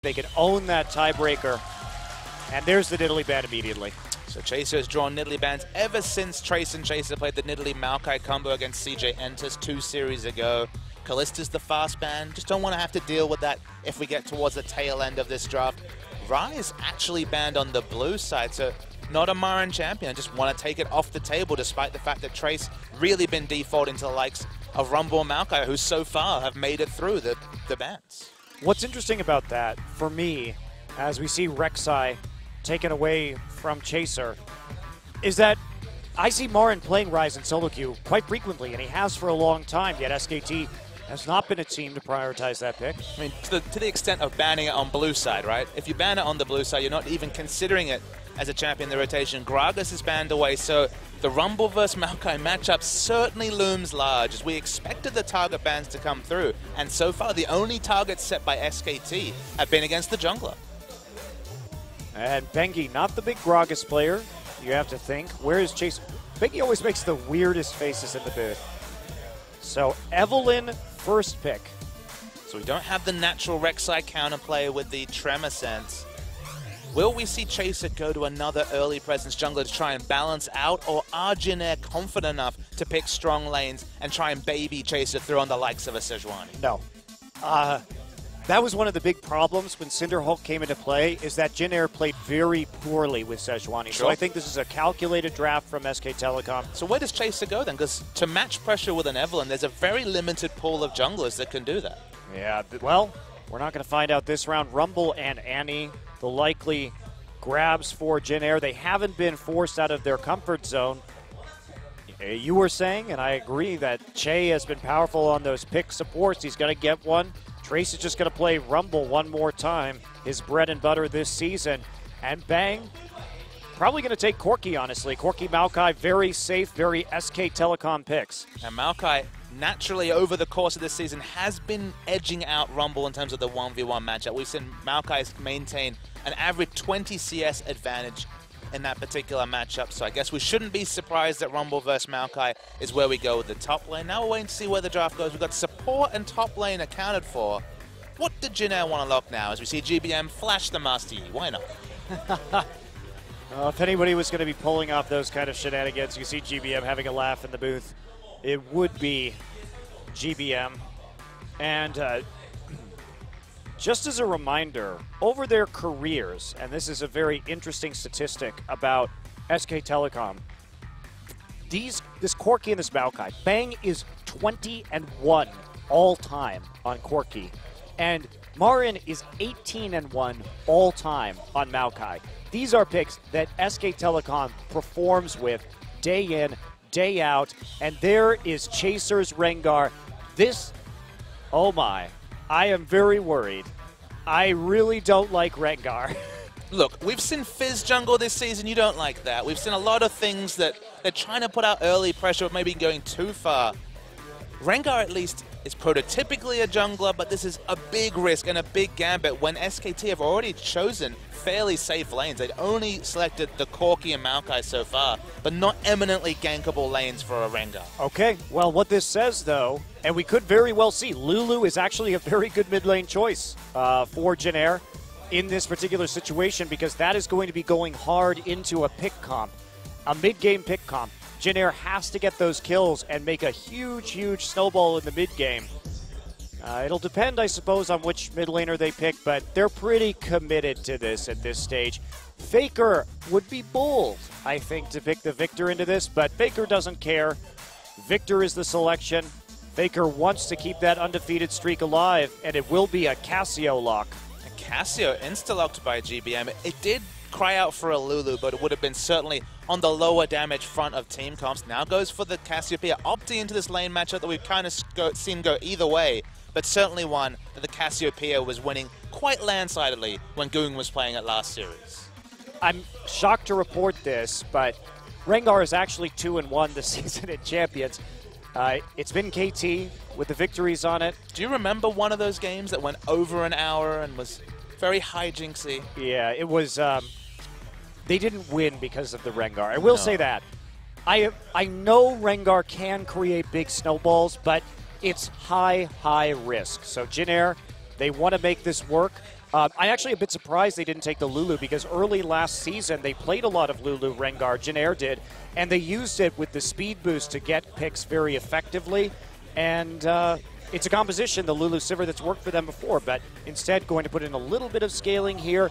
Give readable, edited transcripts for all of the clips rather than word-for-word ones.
They can own that tiebreaker. And there's the Nidalee ban immediately. So Chaser has drawn Nidalee bans ever since Trace and Chaser played the Nidalee Maokai combo against CJ Entus 2 series ago. Kallista's the fast ban. Just don't want to have to deal with that if we get towards the tail end of this draft. Rise actually banned on the blue side, so not a Marin champion. Just want to take it off the table despite the fact that Trace really been defaulting to the likes of Rumble and Maokai, who so far have made it through the bans. What's interesting about that, for me, as we see Rek'Sai taken away from Chaser, is that I see Marin playing Rise in solo queue quite frequently, and he has for a long time, yet SKT has not been a team to prioritize that pick. I mean, to the extent of banning it on blue side, right? If you ban it on the blue side, you're not even considering it as a champion in the rotation. Gragas is banned away, so the Rumble versus Maokai matchup certainly looms large, as we expected the target bans to come through, and so far the only targets set by SKT have been against the jungler. And Bengi, not the big Gragas player, you have to think. Where is Chase? Bengi always makes the weirdest faces in the booth. So Evelynn, first pick. So we don't have the natural Rek'Sai counterplay with the Tremor Sense. Will we see Chaser go to another early presence jungler to try and balance out, or are Jin Air confident enough to pick strong lanes and try and baby Chaser through on the likes of a Sejuani? No. That was one of the big problems when Cinderhulk came into play, is that Jin Air played very poorly with Sejuani. Sure. So I think this is a calculated draft from SK Telecom. So where does Chaser go then? Because to match pressure with an Evelynn, there's a very limited pool of junglers that can do that. Yeah, well, we're not going to find out this round. Rumble and Annie, the likely grabs for Jin Air. They haven't been forced out of their comfort zone. You were saying, and I agree, that Che has been powerful on those pick supports. He's going to get one. Trace is just going to play Rumble one more time, his bread and butter this season. And Bang, probably going to take Corki, honestly. Corki Maokai, very safe, very SK Telecom picks. And Maokai, naturally, over the course of this season, has been edging out Rumble in terms of the 1v1 matchup. We've seen Maokai maintain an average 20 CS advantage in that particular matchup, so I guess we shouldn't be surprised that Rumble versus Maokai is where we go with the top lane. Now we're waiting to see where the draft goes. We've got support and top lane accounted for. What did Jin Air want to lock now as we see GBM flash the Master Yi? Why not? If anybody was going to be pulling off those kind of shenanigans, you see GBM having a laugh in the booth, it would be GBM. And just as a reminder, over their careers, and this is a very interesting statistic about SK Telecom, this Corki and this Maokai, Bang is 20-1 all time on Corki, and Marin is 18-1 all time on Maokai. These are picks that SK Telecom performs with day in, day out, and there is Chaser's Rengar. This, oh my. I am very worried. I really don't like Rengar. Look, we've seen Fizz jungle this season. You don't like that. We've seen a lot of things that they're trying to put out early pressure, maybe going too far. Rengar, at least, is prototypically a jungler, but this is a big risk and a big gambit when SKT have already chosen fairly safe lanes. They'd only selected the Corki and Maokai so far, but not eminently gankable lanes for a Rengar. Okay, well, what this says, though, and we could very well see, Lulu is actually a very good mid lane choice for Jin Air in this particular situation, because that is going to be going hard into a pick comp, a mid-game pick comp. Jin Air has to get those kills and make a huge, huge snowball in the mid-game. It'll depend, I suppose, on which mid laner they pick, but they're pretty committed to this at this stage. Faker would be bold, I think, to pick the Victor into this, but Faker doesn't care. Victor is the selection. Faker wants to keep that undefeated streak alive, and it will be a Cassio lock. Cassio insta-locked by GBM. It did cry out for a Lulu, but it would have been certainly on the lower damage front of team comps. Now goes for the Cassiopeia, opting into this lane matchup that we've kind of seen go either way, but certainly one that the Cassiopeia was winning quite landslidely when Goong was playing it last series. I'm shocked to report this, but Rengar is actually 2-1 this season in Champions. It's been KT with the victories on it. Do you remember one of those games that went over an hour and was very hijinksy? Yeah, it was. They didn't win because of the Rengar. I will say that. I know Rengar can create big snowballs, but it's high risk. So Jin Air, they want to make this work. I'm actually a bit surprised they didn't take the Lulu because early last season they played a lot of Lulu Rengar, Jin did, and they used it with the speed boost to get picks very effectively. And it's a composition, the Lulu Sivir, that's worked for them before, but instead going to put in a little bit of scaling here.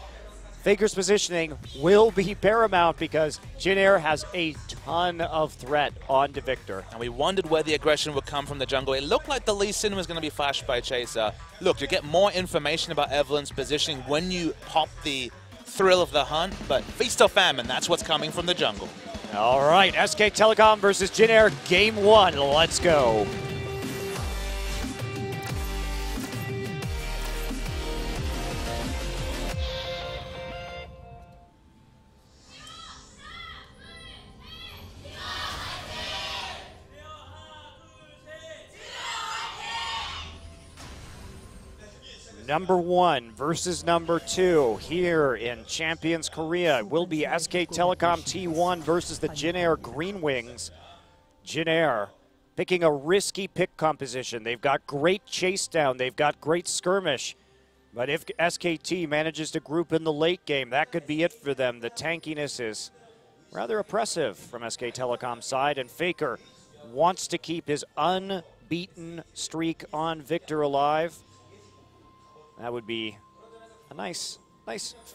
Faker's positioning will be paramount because Jin has a ton of threat onto Victor. And we wondered where the aggression would come from the jungle. It looked like the Lee Sin was going to be flashed by Chaser. Look, you get more information about Evelyn's positioning when you pop the thrill of the hunt, but feast or famine, that's what's coming from the jungle. All right, SK Telecom versus Jin Game 1. Let's go. Number 1 versus number 2 here in Champions Korea will be SK Telecom T1 versus the Jin Green Wings. Jin picking a risky pick composition. They've got great chase down. They've got great skirmish. But if SKT manages to group in the late game, that could be it for them. The tankiness is rather oppressive from SK Telecom's side, and Faker wants to keep his unbeaten streak on Victor alive. That would be a nice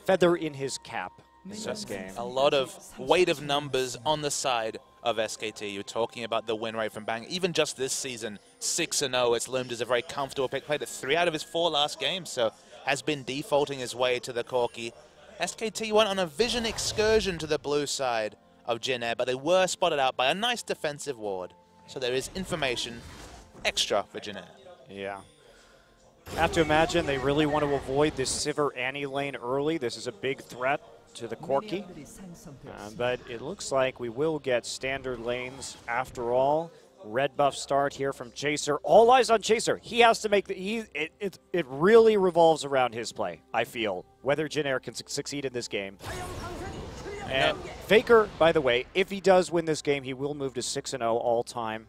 feather in his cap in this game. A lot of weight of numbers on the side of SKT. You're talking about the win rate from Bang. Even just this season, 6-0, it's loomed as a very comfortable pick. Played 3 out of his 4 last games, so has been defaulting his way to the Corki. SKT went on a vision excursion to the blue side of Jin, but they were spotted out by a nice defensive ward. So there is information extra for Jin. Yeah. I have to imagine they really want to avoid this Sivir Annie lane early. This is a big threat to the Corki. But it looks like we will get standard lanes after all. Red buff start here from Chaser. All eyes on Chaser. He has to make the... It really revolves around his play, I feel, whether Jin can succeed in this game. And Faker, by the way, if he does win this game, he will move to 6-0 all-time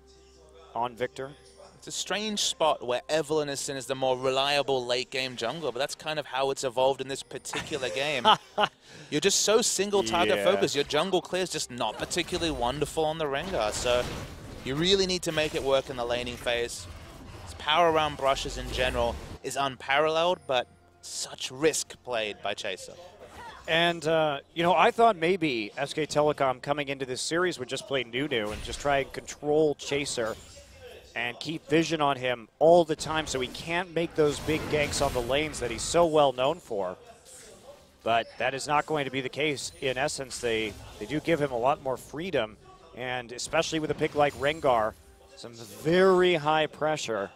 on Victor. It's a strange spot where Evelyn is seen as the more reliable late-game jungler, but that's kind of how it's evolved in this particular game. You're just so single-target focused. Your jungle clear is just not particularly wonderful on the Rengar, so you really need to make it work in the laning phase. His power around brushes in general is unparalleled, but such risk played by Chaser. And, you know, I thought maybe SK Telecom coming into this series would just play Nunu and just try and control Chaser and keep vision on him all the time so he can't make those big ganks on the lanes that he's so well known for. But that is not going to be the case. In essence, they do give him a lot more freedom, and especially with a pick like Rengar, some very high pressure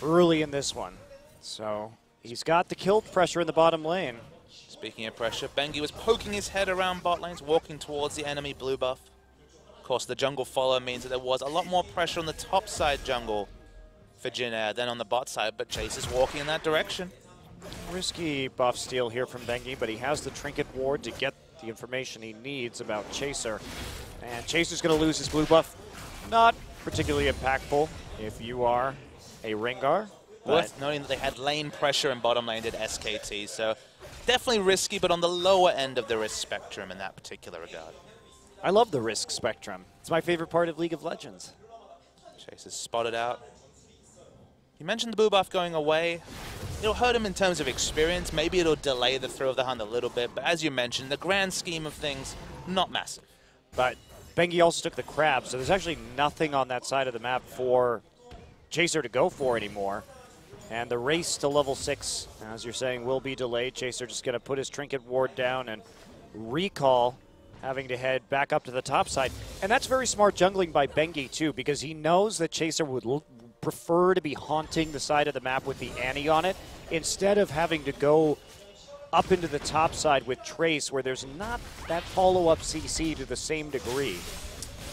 early in this one. So he's got the kill pressure in the bottom lane. Speaking of pressure, Bengi was poking his head around bot lanes, walking towards the enemy blue buff. Of course, the jungle follow means that there was a lot more pressure on the top side jungle for Jin than on the bot side, but Chase is walking in that direction. Risky buff steal here from Bengi, but he has the trinket ward to get the information he needs about Chaser. And Chaser's going to lose his blue buff. Not particularly impactful if you are a Rengar. Worth noting that they had lane pressure and bottom lane did SKT, so definitely risky, but on the lower end of the risk spectrum in that particular regard. I love the risk spectrum. It's my favorite part of League of Legends. Chase is spotted out. You mentioned the blue buff going away. It'll hurt him in terms of experience. Maybe it'll delay the throw of the hunt a little bit, but as you mentioned, the grand scheme of things, not massive. But Bengi also took the crab, so there's actually nothing on that side of the map for Chaser to go for anymore. And the race to level 6, as you're saying, will be delayed. Chaser just going to put his trinket ward down and recall, having to head back up to the top side. And that's very smart jungling by Bengi, too, because he knows that Chaser would prefer to be haunting the side of the map with the Annie on it, instead of having to go up into the top side with Trace, where there's not that follow-up CC to the same degree.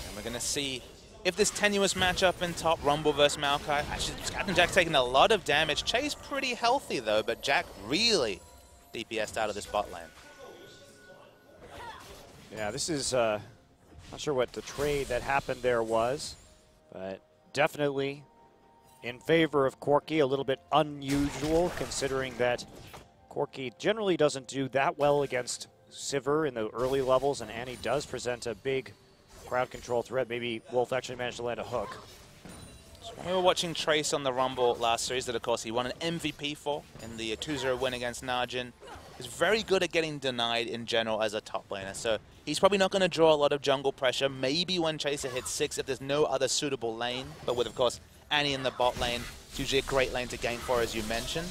And we're going to see if this tenuous matchup in top, Rumble versus Maokai. Actually, Captain Jack taking a lot of damage. Chase pretty healthy, though, but Jack really DPS'd out of this bot lane. Yeah, this is, not sure what the trade that happened there was, but definitely in favor of Corki, a little bit unusual considering that Corki generally doesn't do that well against Sivir in the early levels, and Annie does present a big crowd control threat. Maybe Wolf actually managed to land a hook. So when we were watching Trace on the Rumble last series that, of course, he won an MVP for in the 2-0 win against Najin. He's very good at getting denied in general as a top laner, so he's probably not going to draw a lot of jungle pressure. Maybe when Chaser hits 6 if there's no other suitable lane, but with, of course, Annie in the bot lane, it's usually a great lane to gank for, as you mentioned.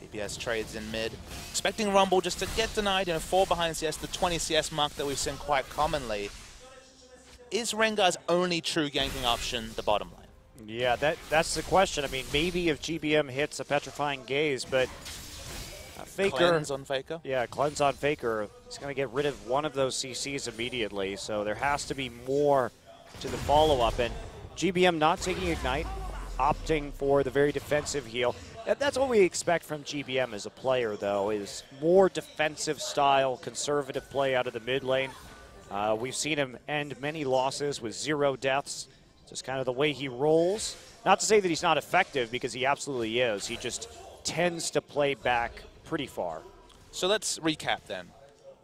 DPS trades in mid. Expecting Rumble just to get denied, 4 behind CS, the 20 CS mark that we've seen quite commonly. Is Rengar's only true ganking option the bottom lane? Yeah, that's the question. I mean, maybe if GBM hits a Petrifying Gaze, but Faker... Cleanse on Faker? Yeah, Cleanse on Faker. He's going to get rid of one of those CCs immediately, so there has to be more to the follow-up. And GBM not taking Ignite, opting for the very defensive heal. That's what we expect from GBM as a player, though, is more defensive style, conservative play out of the mid lane. We've seen him end many losses with 0 deaths. Just kind of the way he rolls. Not to say that he's not effective, because he absolutely is. He just tends to play back pretty far. So let's recap then.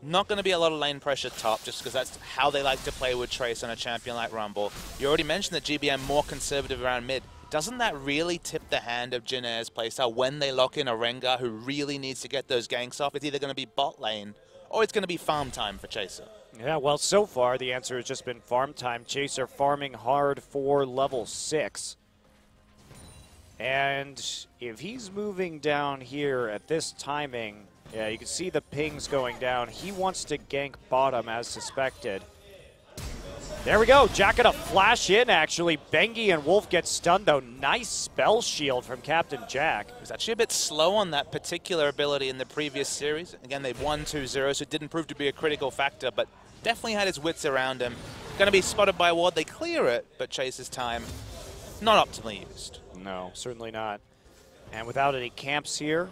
Not going to be a lot of lane pressure top, just because that's how they like to play with Trace on a champion like Rumble. You already mentioned that GBM more conservative around mid. Doesn't that really tip the hand of Jin Air's playstyle when they lock in a Rengar who really needs to get those ganks off? It's either going to be bot lane or it's going to be farm time for Chaser. Yeah, well, so far the answer has just been farm time. Chaser farming hard for level 6. And if he's moving down here at this timing, yeah, you can see the pings going down. He wants to gank bottom as suspected. There we go. Jack gonna flash in, actually. Bengi and Wolf get stunned, though. Nice spell shield from Captain Jack. He was actually a bit slow on that particular ability in the previous series. Again, they won 2-0, so it didn't prove to be a critical factor, but definitely had his wits around him. Going to be spotted by a ward. They clear it, but Chase's time not optimally used. No, certainly not. And without any camps here,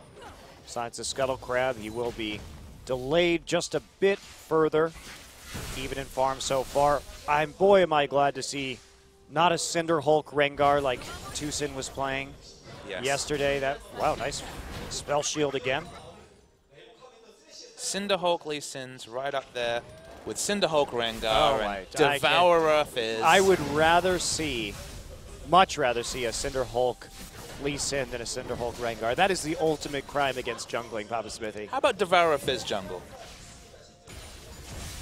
besides the Scuttle Crab, he will be delayed just a bit further, even in farm so far. Boy, am I glad to see not a Cinder Hulk Rengar like Tucson was playing yesterday. Wow, nice spell shield again. Cinder Hulk Lee Sin's right up there with Cinder Hulk Rengar and right. Devourer Fizz. I would much rather see a Cinder Hulk Lee Sin than a Cinder Hulk Rengar. That is the ultimate crime against jungling, Papa Smithy. How about Devourer Fizz jungle?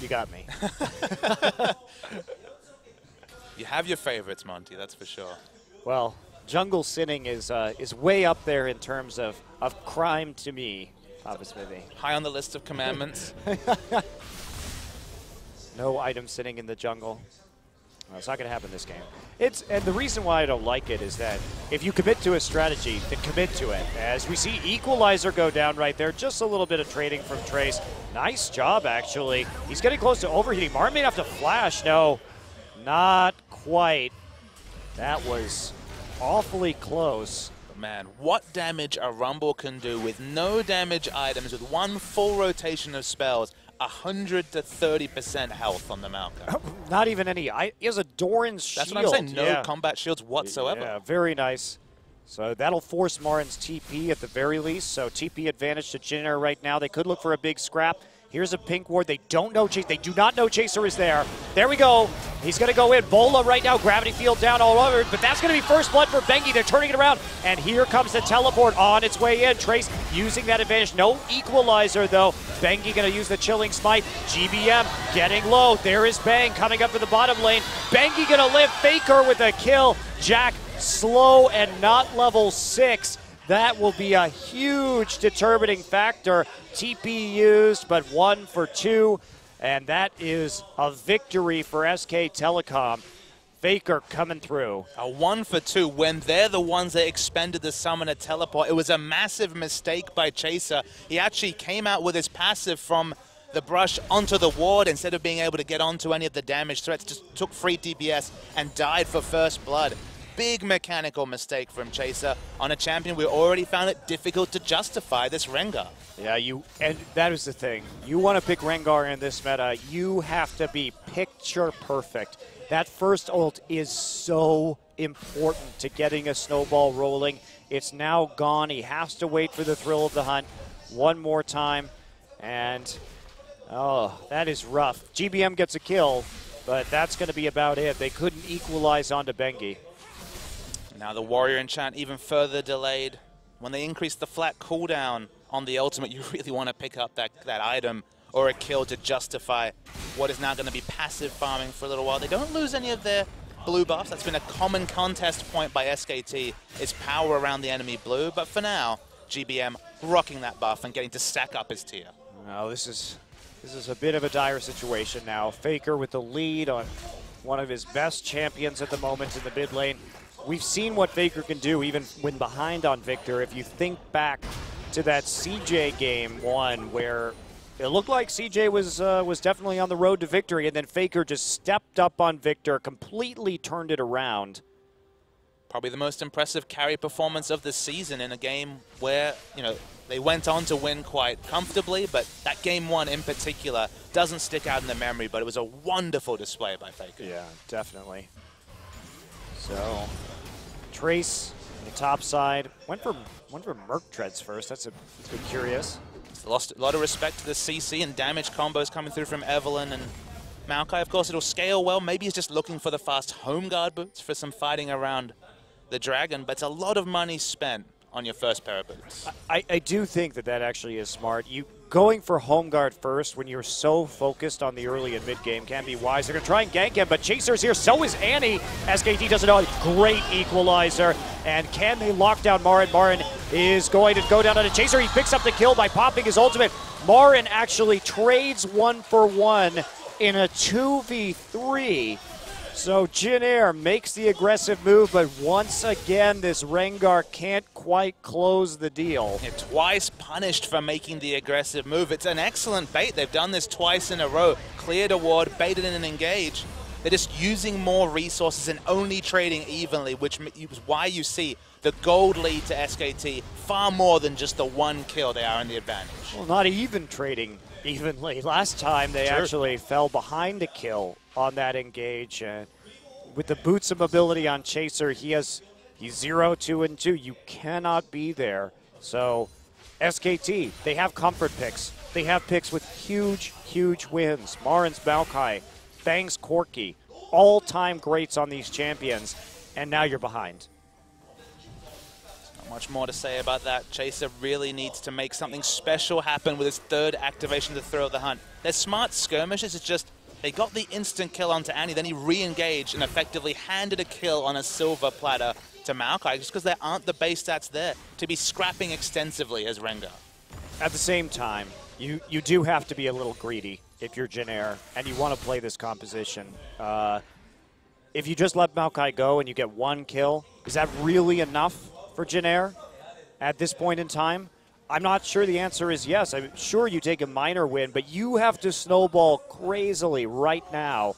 You got me. You have your favorites, Monty, that's for sure. Well, jungle sinning is way up there in terms of crime to me, Papa Smithy. High on the list of commandments. No item sitting in the jungle. Well, it's not going to happen this game. And the reason why I don't like it is that if you commit to a strategy, then commit to it. As we see Equalizer go down right there, just a little bit of trading from Trace. Nice job, actually. He's getting close to overheating. Martin may have to flash. No, not quite. That was awfully close. But man, what damage a Rumble can do with no damage items, with one full rotation of spells. 100 to 30% health on the Maokai. Not even any. He has a Doran's shield. That's what I'm saying. No combat shields whatsoever. Yeah, very nice. So that'll force Marin's TP at the very least. So TP advantage to Jin Air right now. They could look for a big scrap. Here's a pink ward. They don't know Chase. They do not know Chaser is there. There we go. He's going to go in. Bola right now. Gravity field down all over. But that's going to be first blood for Bengi. They're turning it around. And here comes the teleport on its way in. Trace using that advantage. No equalizer, though. Bengi going to use the chilling smite. GBM getting low. There is Bang coming up to the bottom lane. Bengi going to live. Faker with a kill. Jack slow and not level 6. That will be a huge determining factor. TP used, but 1 for 2. And that is a victory for SK Telecom. Faker coming through. A 1 for 2 when they're the ones that expended the summoner teleport. It was a massive mistake by Chaser. He actually came out with his passive from the brush onto the ward instead of being able to get onto any of the damage threats. Just took free DPS and died for first blood. Big mechanical mistake from Chaser on a champion we already found it difficult to justify, this Rengar. Yeah, and that is the thing. You want to pick Rengar in this meta, you have to be picture perfect. That first ult is so important to getting a snowball rolling. It's now gone. He has to wait for the thrill of the hunt one more time. And, oh, that is rough. GBM gets a kill, but that's going to be about it. They couldn't equalize onto Bengi. Now the Warrior enchant even further delayed. When they increase the flat cooldown on the ultimate, you really want to pick up that item or a kill to justify what is now going to be passive farming for a little while. They don't lose any of their blue buffs. That's been a common contest point by SKT, is power around the enemy blue. But for now, GBM rocking that buff and getting to stack up his tier. No, this is a bit of a dire situation now. Faker with the lead on one of his best champions at the moment in the mid lane. We've seen what Faker can do even when behind on Victor. If you think back to that CJ game 1 where it looked like CJ was definitely on the road to victory, and then Faker just stepped up on Victor, completely turned it around. Probably the most impressive carry performance of the season in a game where, you know, they went on to win quite comfortably, but that game 1 in particular doesn't stick out in the memory, but it was a wonderful display by Faker. Yeah, definitely. So, Trace on the top side went for Merc Treads first. That's a bit curious. Lost a lot of respect to the CC and damage combos coming through from Evelyn and Maokai. Of course, it'll scale well. Maybe he's just looking for the fast home guard boots for some fighting around the dragon, but it's a lot of money spent on your first pair of boots. I do think that actually is smart. You going for home guard first when you're so focused on the early and mid game can be wise. They're going to try and gank him, but Chaser's here. So is Annie. SKT does a great equalizer. And can they lock down Marin? Marin is going to go down on a Chaser. He picks up the kill by popping his ultimate. Marin actually trades 1-for-1 in a 2v3. So Jin Air makes the aggressive move, but once again, this Rengar can't quite close the deal. Yeah, twice punished for making the aggressive move. It's an excellent bait. They've done this twice in a row. Cleared a ward, baited in and engaged. They're just using more resources and only trading evenly, which is why you see the gold lead to SKT far more than just the one kill. They are in the advantage. Well, not even trading evenly. Last time they actually fell behind a kill on that engage. With the boots of mobility on Chaser, he's 0, 2, and 2. You cannot be there. So SKT, they have comfort picks. They have picks with huge, huge wins. Marin's Maokai, Fang's Corki, all-time greats on these champions, and now you're behind. Not much more to say about that. Chaser really needs to make something special happen with his third activation to throw the hunt. Their smart skirmishes is just, they got the instant kill onto Annie, then he re-engaged and effectively handed a kill on a silver platter to Maokai, just because there aren't the base stats there to be scrapping extensively as Rengar. At the same time, you do have to be a little greedy if you're Jin Air and you want to play this composition. If you just let Maokai go and you get one kill, is that really enough for Jin Air at this point in time? I'm not sure the answer is yes. I'm sure you take a minor win, but you have to snowball crazily right now,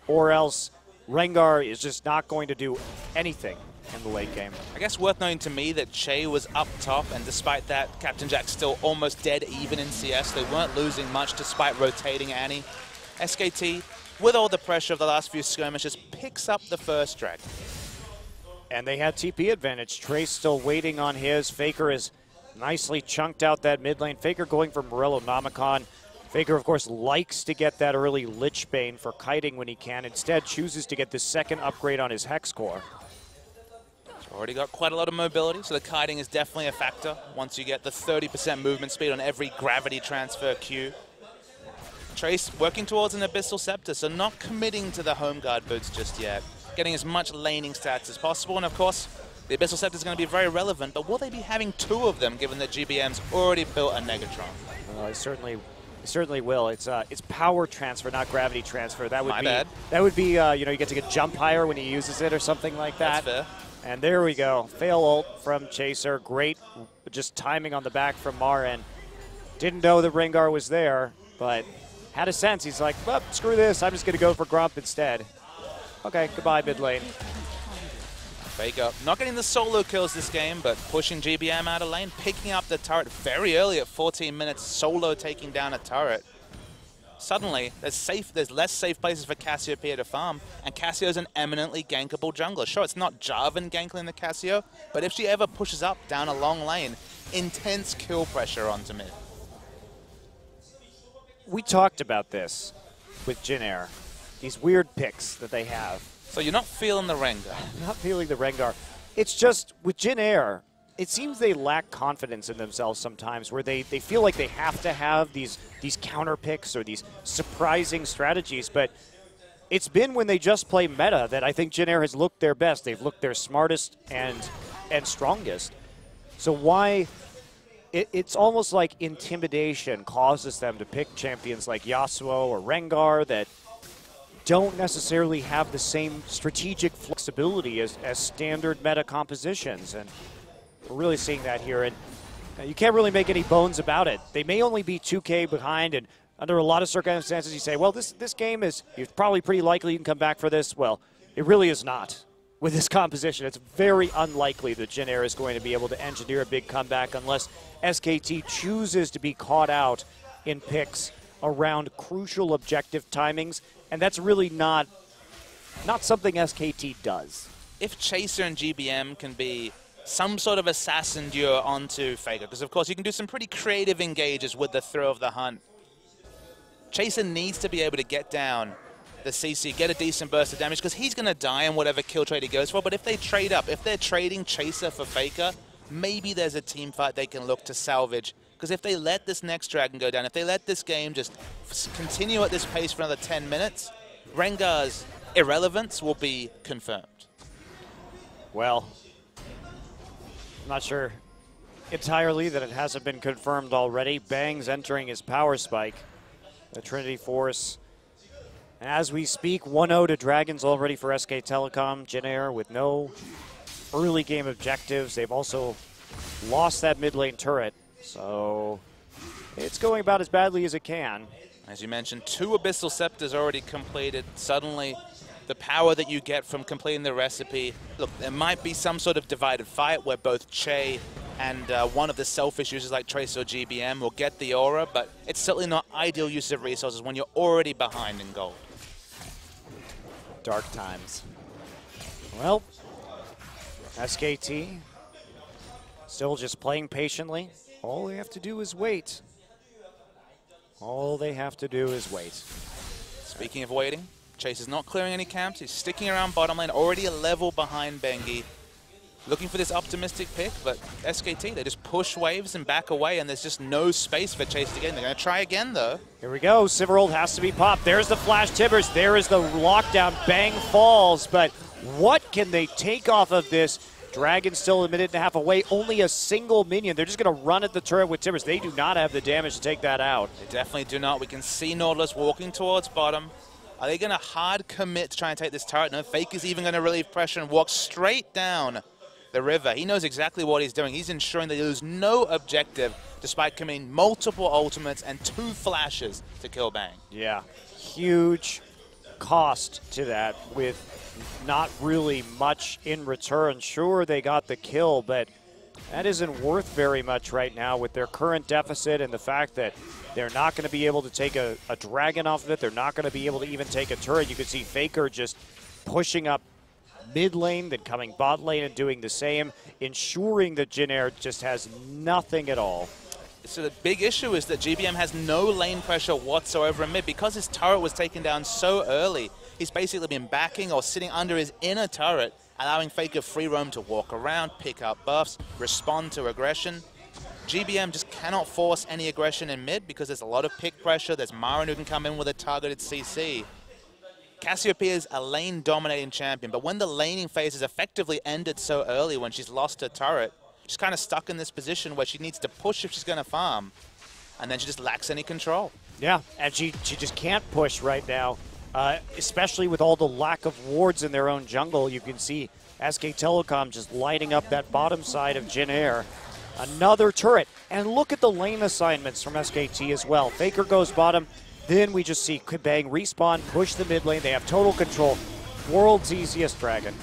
or else Rengar is just not going to do anything in the late game. I guess worth noting to me that Che was up top, and despite that, Captain Jack's still almost dead even in CS. They weren't losing much despite rotating Annie. SKT, with all the pressure of the last few skirmishes, picks up the first drag. And they had TP advantage. Trace still waiting on his. Faker is nicely chunked out that mid lane. Faker going for Morello Namicon. Faker, of course, likes to get that early Lich Bane for kiting when he can. Instead, chooses to get the second upgrade on his Hex Core. Already got quite a lot of mobility, so the kiting is definitely a factor once you get the 30% movement speed on every gravity transfer Q. Trace working towards an Abyssal Scepter, so not committing to the home guard boots just yet. Getting as much laning stats as possible, and of course, the Abyssal Scepter is going to be very relevant, but will they be having two of them given that GBM's already built a Negatron? Well, it certainly will. It's power transfer, not gravity transfer. That would My bad. That would be you know, you get to get jump higher when he uses it or something like that. That's fair. And there we go. Fail ult from Chaser. Great just timing on the back from Marin. Didn't know that Rengar was there, but had a sense. He's like, well, screw this. I'm just going to go for Grump instead. Okay, goodbye, mid lane. Faker not getting the solo kills this game, but pushing GBM out of lane, picking up the turret very early at 14 minutes, solo taking down a turret. suddenly there's less safe places for Cassiopeia to farm, and Cassio's an eminently gankable jungler. Sure, it's not Jarvan gankling the Cassio, but if she ever pushes up down a long lane, intense kill pressure onto mid. We talked about this with Jin Air, these weird picks that they have. So you're not feeling the Rengar? Not feeling the Rengar. It's just, with Jin Air, it seems they lack confidence in themselves sometimes, where they feel like they have to have these counter picks or these surprising strategies. But it's been when they just play meta that I think Jin Air has looked their best. They've looked their smartest and strongest. So why... It's almost like intimidation causes them to pick champions like Yasuo or Rengar that don't necessarily have the same strategic flexibility as standard meta compositions. And we're really seeing that here. And you can't really make any bones about it. They may only be 2K behind, and under a lot of circumstances you say, well, this game is, you're probably pretty likely you can come back for this. Well, it really is not. With this composition, it's very unlikely that Jin Air is going to be able to engineer a big comeback unless SKT chooses to be caught out in picks around crucial objective timings, and that's really not something SKT does. If Chaser and GBM can be some sort of assassin duo onto Faker, because of course you can do some pretty creative engages with the throw of the hunt, Chaser needs to be able to get down the CC, get a decent burst of damage, because he's going to die in whatever kill trade he goes for. But if they trade up, if they're trading Chaser for Faker, maybe there's a team fight they can look to salvage. Because if they let this next dragon go down, if they let this game just continue at this pace for another 10 minutes, Rengar's irrelevance will be confirmed. Well, I'm not sure entirely that it hasn't been confirmed already. Bang's entering his power spike. The Trinity Force. As we speak, 1-0 to Dragons already for SK Telecom. Jin Air with no early game objectives. They've also lost that mid lane turret. So it's going about as badly as it can. As you mentioned, 2 Abyssal Scepters already completed. Suddenly, the power that you get from completing the recipe. Look, there might be some sort of divided fight where both Che and one of the selfish users like Trace or GBM will get the aura, but it's certainly not ideal use of resources when you're already behind in gold. Dark times. Well, SKT still just playing patiently. All they have to do is wait. All they have to do is wait. Speaking of waiting, Chase is not clearing any camps. He's sticking around bottom lane, already a level behind Bengi. Looking for this optimistic pick, but SKT, they just push waves and back away, and there's just no space for Chase to get in. They're going to try again, though. Here we go. Civarold has to be popped. There's the flash Tibbers. There is the lockdown. Bang falls, but what can they take off of this? Dragon still a minute and a half away. Only a single minion. They're just going to run at the turret with Tibbers. They do not have the damage to take that out. They definitely do not. We can see Nautilus walking towards bottom. Are they going to hard commit to try and take this turret? No, Faker's even going to relieve pressure and walk straight down the river. He knows exactly what he's doing. He's ensuring they lose no objective despite committing multiple ultimates and 2 flashes to kill Bang. Yeah, huge cost to that with not really much in return. Sure, they got the kill, but that isn't worth very much right now with their current deficit and the fact that they're not going to be able to take a dragon off of it. They're not going to be able to even take a turret. You can see Faker just pushing up mid lane, then coming bot lane and doing the same, ensuring that Jin Air just has nothing at all. So the big issue is that GBM has no lane pressure whatsoever in mid. Because his turret was taken down so early, he's basically been backing or sitting under his inner turret, allowing Faker free roam to walk around, pick up buffs, respond to aggression. GBM just cannot force any aggression in mid because there's a lot of pick pressure. There's Marin who can come in with a targeted CC. Cassiopeia is a lane-dominating champion, but when the laning phase has effectively ended so early when she's lost her turret, she's kind of stuck in this position where she needs to push if she's going to farm, and then she just lacks any control. Yeah, and she just can't push right now, especially with all the lack of wards in their own jungle. You can see SK Telecom just lighting up that bottom side of Jin Air. Another turret, and look at the lane assignments from SKT as well. Faker goes bottom. Then we just see Bang respawn, push the mid lane. They have total control. World's easiest dragon.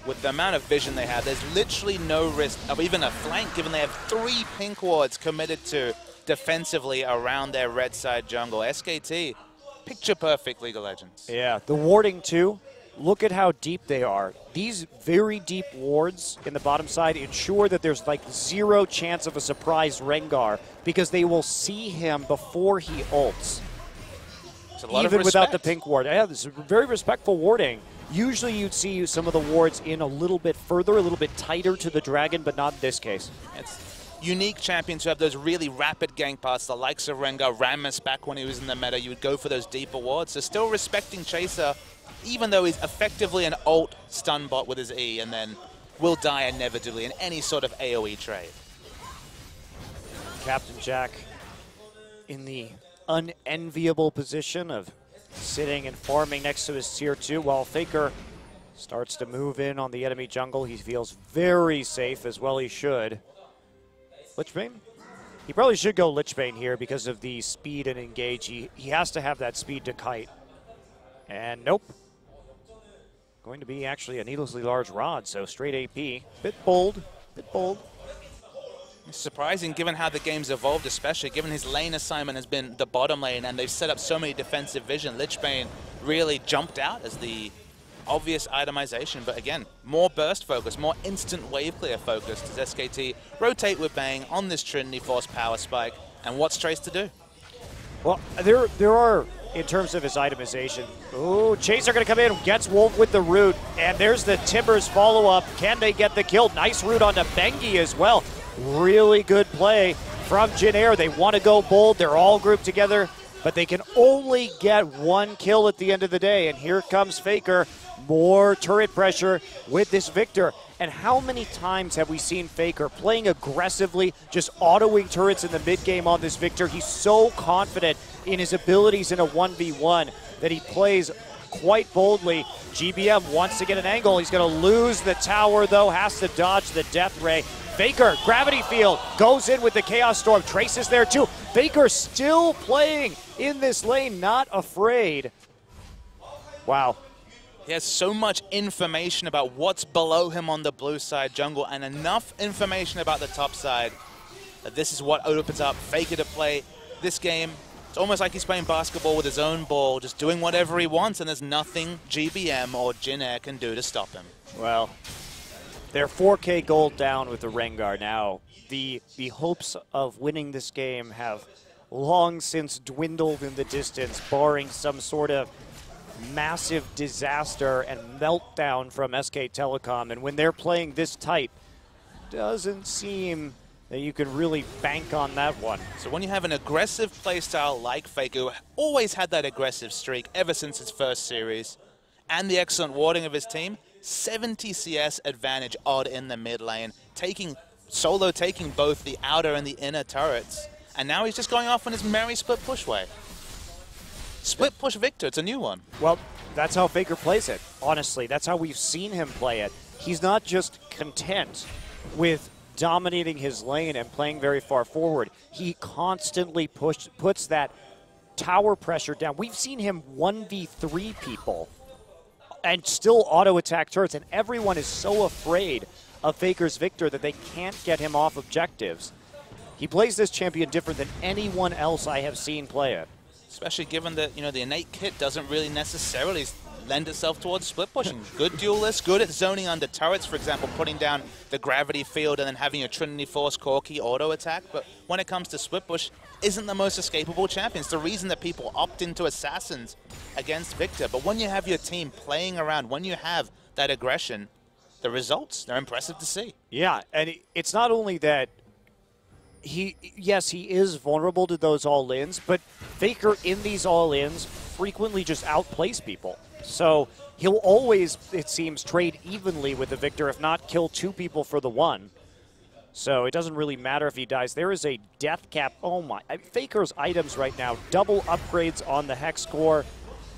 With the amount of vision they have, there's literally no risk of even a flank, given they have 3 pink wards committed to defensively around their red side jungle. SKT, picture perfect League of Legends. Yeah, the warding too. Look at how deep they are. These very deep wards in the bottom side ensure that there's like zero chance of a surprise Rengar because they will see him before he ults. Even without the pink ward. Yeah, this is very respectful warding. Usually you'd see some of the wards in a little bit further, a little bit tighter to the dragon, but not in this case. It's unique champions who have those really rapid gank paths, the likes of Rengar, Rammus back when he was in the meta. You would go for those deeper wards. So still respecting Chaser, even though he's effectively an ult stun bot with his E, and then will die inevitably in any sort of AoE trade. Captain Jack in the unenviable position of sitting and farming next to his tier 2 while Faker starts to move in on the enemy jungle. He feels very safe, as well he should. Lichbane? He probably should go Lichbane here because of the speed and engage. He has to have that speed to kite. And nope. Going to be actually a needlessly large rod, so straight AP. Bit bold, bit bold. It's surprising given how the game's evolved, especially given his lane assignment has been the bottom lane and they've set up so many defensive vision. Lichbane really jumped out as the obvious itemization, but again, more burst focus, more instant wave clear focus as SKT rotate with Bang on this Trinity Force power spike. And what's Trace to do? Well, there are, in terms of his itemization, oh, Chaser going to come in, gets Wolf with the root, and there's the Timbers follow-up. Can they get the kill? Nice root onto Bengi as well. Really good play from Jin Air. They want to go bold. They're all grouped together, but they can only get one kill at the end of the day, and here comes Faker. More turret pressure with this Victor. And how many times have we seen Faker playing aggressively, just autoing turrets in the mid-game on this Victor? He's so confident in his abilities in a 1v1 that he plays quite boldly. GBM wants to get an angle. He's going to lose the tower, though, has to dodge the Death Ray. Faker, gravity field, goes in with the Chaos Storm. Trace is there, too. Faker still playing in this lane, not afraid. Wow. He has so much information about what's below him on the blue side jungle and enough information about the top side that this is what opens up Faker to play this game. It's almost like he's playing basketball with his own ball, just doing whatever he wants, and there's nothing GBM or Jin Air can do to stop him. Well, they're 4K gold down with the Rengar now. The hopes of winning this game have long since dwindled in the distance, barring some sort of massive disaster and meltdown from SK Telecom. And when they're playing this tight, doesn't seem that you can really bank on that one. So when you have an aggressive playstyle like Faker, who always had that aggressive streak ever since his first series, and the excellent warding of his team, 70 CS advantage odd in the mid lane, solo taking both the outer and the inner turrets, and now he's just going off on his merry split push way. Split push Victor, it's a new one. Well, that's how Faker plays it, honestly. That's how we've seen him play it. He's not just content with dominating his lane and playing very far forward. He constantly puts that tower pressure down. We've seen him 1v3 people and still auto-attack turrets, and everyone is so afraid of Faker's Victor that they can't get him off objectives. He plays this champion different than anyone else I have seen play it. Especially given that, you know, the innate kit doesn't really necessarily lend itself towards split pushing. Good duelist, good at zoning under turrets, for example, putting down the gravity field and then having a Trinity Force Corki auto attack. But when it comes to split push, isn't the most escapable champion. It's the reason that people opt into Assassins against Victor. But when you have your team playing around, when you have that aggression, the results, they're impressive to see. Yeah, and it's not only that yes, he is vulnerable to those all-ins, but Faker in these all-ins frequently just outplays people. So he'll always, it seems, trade evenly with the Victor, if not kill two people for the one. So it doesn't really matter if he dies. There is a death cap. Oh my. Faker's items right now, double upgrades on the Hex Core,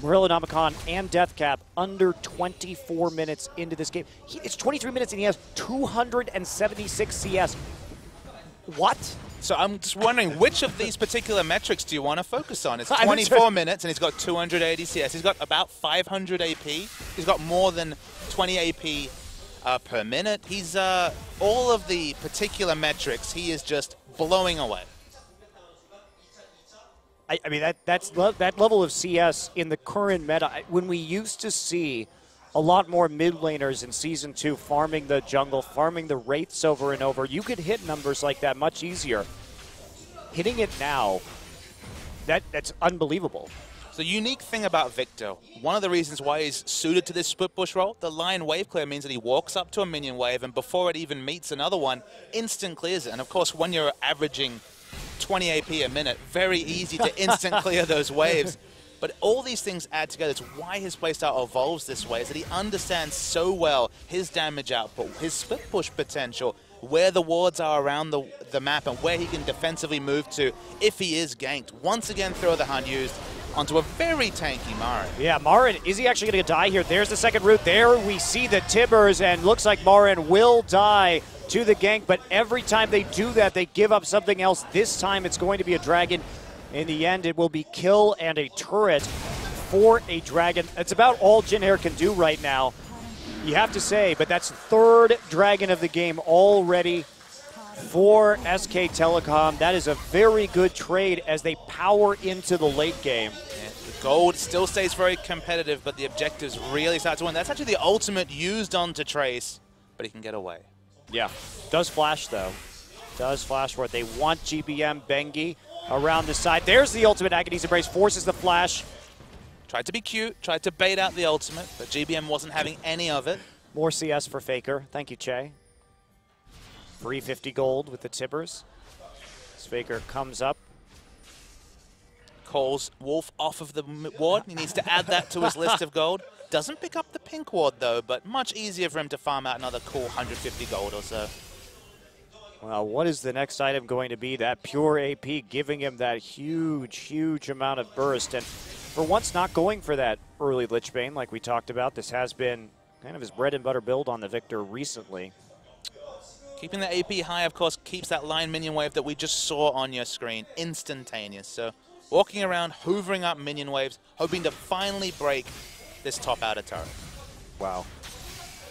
Morellonomicon, and death cap under 24 minutes into this game. It's 23 minutes and he has 276 CS. What? So I'm just wondering, which of these particular metrics do you want to focus on? It's 24 minutes, and he's got 280 CS. He's got about 500 AP. He's got more than 20 AP per minute. He's all of the particular metrics, he is just blowing away. I mean, that level of CS in the current meta, when we used to see a lot more mid laners in Season 2 farming the jungle, farming the Wraiths over and over, you could hit numbers like that much easier. Hitting it now, that's unbelievable. The unique thing about Victor, one of the reasons why he's suited to this split push role, the line wave clear means that he walks up to a minion wave and before it even meets another one, instant clears it. And of course, when you're averaging 20 AP a minute, very easy to instant clear those waves. But all these things add together. It's why his playstyle evolves this way, is that he understands so well his damage output, his split push potential, where the wards are around the map and where he can defensively move to if he is ganked. Once again, throw the hunt used onto a very tanky Marin. Yeah, Marin, is he actually going to die here? There's the second root. There we see the Tibbers, and looks like Marin will die to the gank, but every time they do that, they give up something else. This time it's going to be a dragon. In the end, it will be kill and a turret for a dragon. That's about all Jin can do right now, you have to say, but that's third dragon of the game already for SK Telecom. That is a very good trade as they power into the late game. Yeah, the gold still stays very competitive, but the objectives really start to win. That's actually the ultimate used onto Trace, but he can get away. Yeah, does flash though. Does flash for it. They want GBM, Bengi around the side. There's the ultimate. Agony's Embrace forces the flash. Tried to be cute, tried to bait out the ultimate, but GBM wasn't having any of it. More CS for Faker. Thank you, Che. 350 gold with the Tibbers. As Faker comes up. Calls Wolf off of the ward. He needs to add that to his list of gold. Doesn't pick up the pink ward, though, but much easier for him to farm out another cool 150 gold or so. Well, what is the next item going to be? That pure AP giving him that huge, huge amount of burst. And for once, not going for that early Lichbane like we talked about. This has been kind of his bread and butter build on the Victor recently. Keeping the AP high, of course, keeps that line minion wave that we just saw on your screen instantaneous. So walking around, hoovering up minion waves, hoping to finally break this top outer turret. Wow.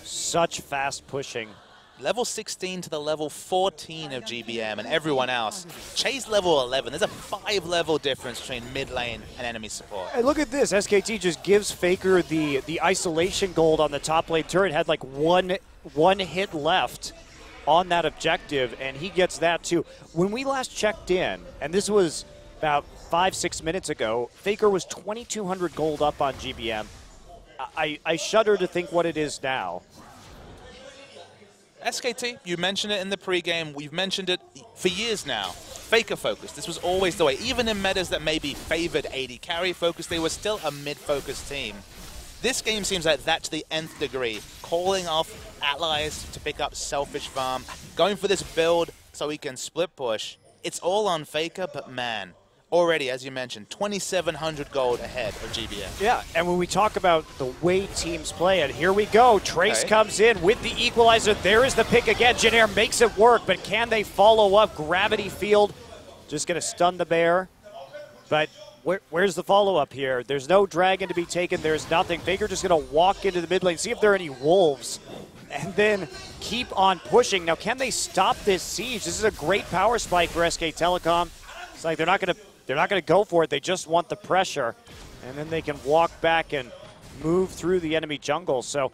Such fast pushing. Level 16 to the level 14 of GBM and everyone else. Chase level 11. There's a 5-level difference between mid lane and enemy support. Hey, look at this. SKT just gives Faker the isolation gold on the top lane turret. Had like one hit left on that objective, and he gets that too. When we last checked in, and this was about 5-6 minutes ago, Faker was 2,200 gold up on GBM. I shudder to think what it is now. SKT, you mentioned it in the pregame. We've mentioned it for years now. Faker focused. This was always the way. Even in metas that maybe favored AD carry focus, they were still a mid-focused team. This game seems like that to the nth degree. Calling off allies to pick up selfish farm, going for this build so he can split push. It's all on Faker, but man, already, as you mentioned, 2,700 gold ahead of GBM. Yeah, and when we talk about the way teams play it, here we go. Trace comes in with the equalizer. There is the pick again. Jin makes it work, but can they follow up? Gravity Field just going to stun the bear. But where's the follow-up here? There's no dragon to be taken. There's nothing. Faker just going to walk into the mid lane, see if there are any wolves, and then keep on pushing. Now, can they stop this siege? This is a great power spike for SK Telecom. It's like they're not going to go for it. They just want the pressure, and then they can walk back and move through the enemy jungle. So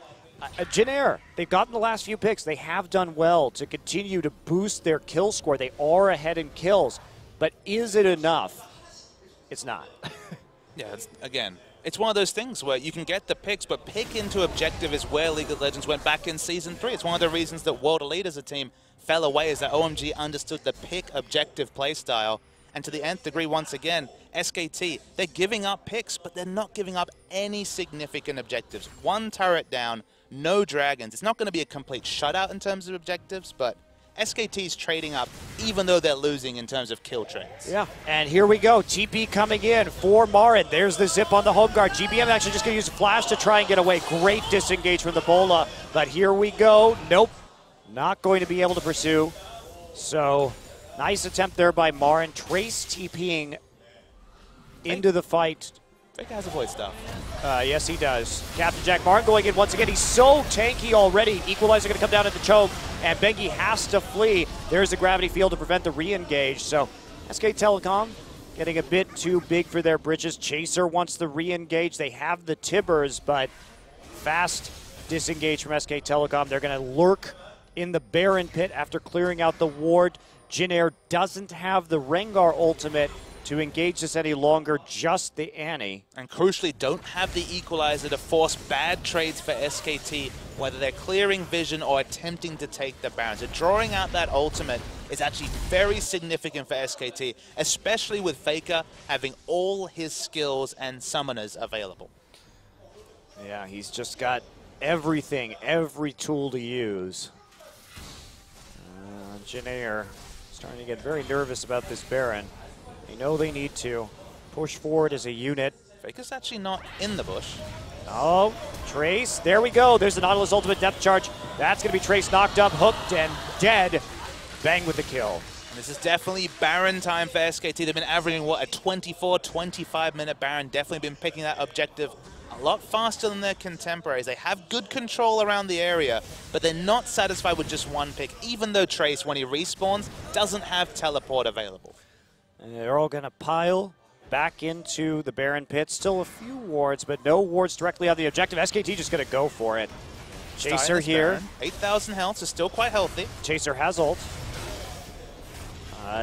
Jin, they've gotten the last few picks. They have done well to continue to boost their kill score. They are ahead in kills, but is it enough? It's not. Yeah, again, it's one of those things where you can get the picks, but pick into objective is where League of Legends went back in Season 3. It's one of the reasons that World Elite as a team fell away, is that OMG understood the pick objective playstyle. And to the nth degree, once again, SKT, they're giving up picks, but they're not giving up any significant objectives. One turret down, no dragons. It's not going to be a complete shutout in terms of objectives, but SKT's trading up, even though they're losing in terms of kill trades. Yeah, and here we go. TP coming in for Marin. There's the zip on the home guard. GBM actually just going to use Flash to try and get away. Great disengage from the Bola, but here we go. Nope, not going to be able to pursue. So nice attempt there by Marin. Trace TPing into the fight. Faker has avoid stuff. Yes, he does. Captain Jack Marin going in once again. He's so tanky already. Equalizer going to come down at the choke, and Bengi has to flee. There's the gravity field to prevent the re-engage. So SK Telecom getting a bit too big for their britches. Chaser wants to re-engage. They have the Tibbers, but fast disengage from SK Telecom. They're going to lurk in the Baron pit after clearing out the ward. Jin Air doesn't have the Rengar ultimate to engage this any longer, just the Annie. And crucially, don't have the equalizer to force bad trades for SKT, whether they're clearing vision or attempting to take the Baron. So drawing out that ultimate is actually very significant for SKT, especially with Faker having all his skills and summoners available. Yeah, he's just got everything, every tool to use. Jin Air starting to get very nervous about this Baron. They know they need to push forward as a unit. Faker's actually not in the bush. Oh, Trace, there we go. There's the Nautilus ultimate depth charge. That's going to be Trace knocked up, hooked, and dead. Bang with the kill. And this is definitely Baron time for SKT. They've been averaging, what, a 24, 25-minute Baron. Definitely been picking that objective a lot faster than their contemporaries. They have good control around the area, but they're not satisfied with just one pick, even though Trace, when he respawns, doesn't have teleport available. And they're all going to pile back into the Baron pit. Still a few wards, but no wards directly on the objective. SKT just going to go for it. Chaser here. 8,000 health, so still quite healthy. Chaser has ult.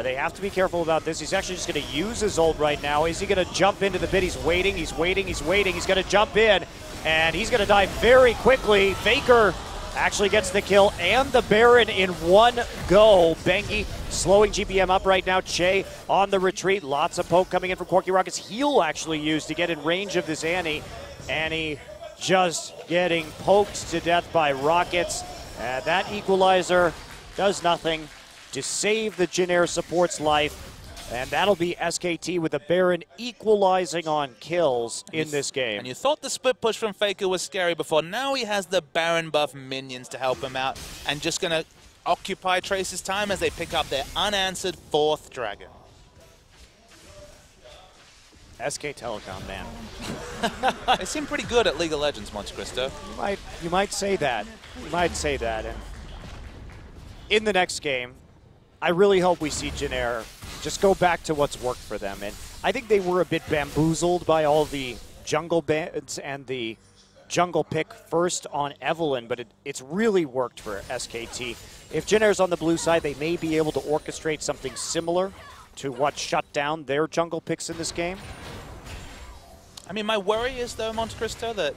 They have to be careful about this. He's actually just going to use his ult right now. Is he going to jump into the pit? He's waiting, he's waiting, he's waiting. He's going to jump in, and he's going to die very quickly. Faker actually gets the kill and the Baron in one go. Bengi slowing GBM up right now. Che on the retreat. Lots of poke coming in from Corky Rockets. Heal actually used to get in range of this Annie. Annie just getting poked to death by Rockets. That equalizer does nothing to save the Jin Air support's life. And that'll be SKT with the Baron equalizing on kills in this game. And you thought the split push from Faker was scary before. Now he has the Baron buff minions to help him out. And just going to occupy Trace's time as they pick up their unanswered 4th dragon. SK Telecom, man. They seem pretty good at League of Legends, Monte Cristo. You might say that. You might say that. And in the next game, I really hope we see Jin Air just go back to what's worked for them. And I think they were a bit bamboozled by all the jungle bans and the jungle pick first on Evelynn, but it's really worked for SKT. If Jin Air's on the blue side, they may be able to orchestrate something similar to what shut down their jungle picks in this game. I mean, my worry is, though, Monte Cristo, that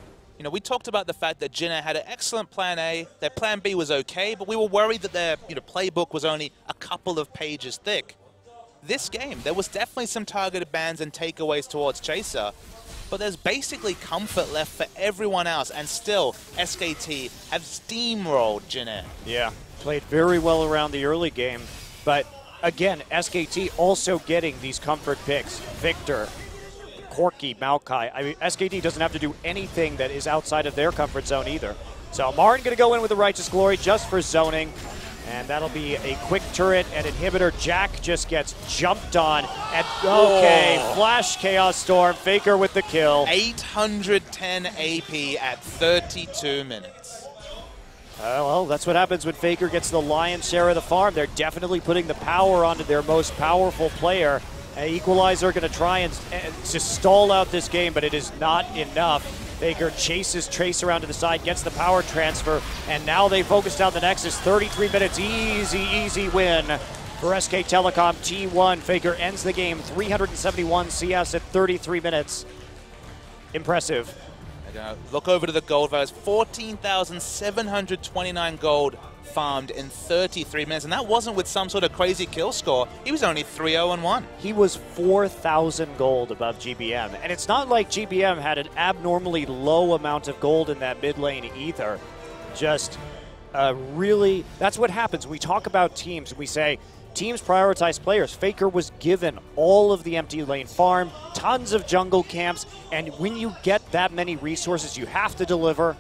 we talked about the fact that Jin Air had an excellent plan A, their plan B was okay, but we were worried that their playbook was only a couple of pages thick. This game, there was definitely some targeted bans and takeaways towards Chaser, but there's basically comfort left for everyone else, and still, SKT have steamrolled Jin Air. Yeah, played very well around the early game, but again, SKT also getting these comfort picks. Victor, Corky, Maokai. I mean, SKT doesn't have to do anything that is outside of their comfort zone either. So Marin going to go in with the Righteous Glory just for zoning. And that'll be a quick turret and inhibitor. Jack just gets jumped on. And okay, Flash Chaos Storm. Faker with the kill. 810 AP at 32 minutes. Well, that's what happens when Faker gets the lion's share of the farm. They're definitely putting the power onto their most powerful player. Equalizer going to try and to stall out this game, but it is not enough. Faker chases Trace around to the side, gets the power transfer, and now they focus down the Nexus. 33 minutes, easy win for SK Telecom T1. Faker ends the game, 371 CS at 33 minutes. Impressive. Look over to the gold values, 14,729 gold farmed in 33 minutes, and that wasn't with some sort of crazy kill score. He was only 3-0-1. He was 4,000 gold above GBM, and it's not like GBM had an abnormally low amount of gold in that mid lane either. Just really, that's what happens. We talk about teams, and we say, teams prioritize players. Faker was given all of the empty lane farm, tons of jungle camps, and when you get that many resources, you have to deliver.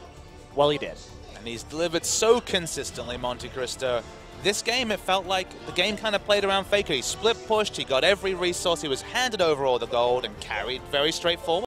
Well, he did. And he's delivered so consistently, Monte Cristo. This game, it felt like the game kind of played around Faker. He split pushed, he got every resource, he was handed over all the gold and carried very straightforward.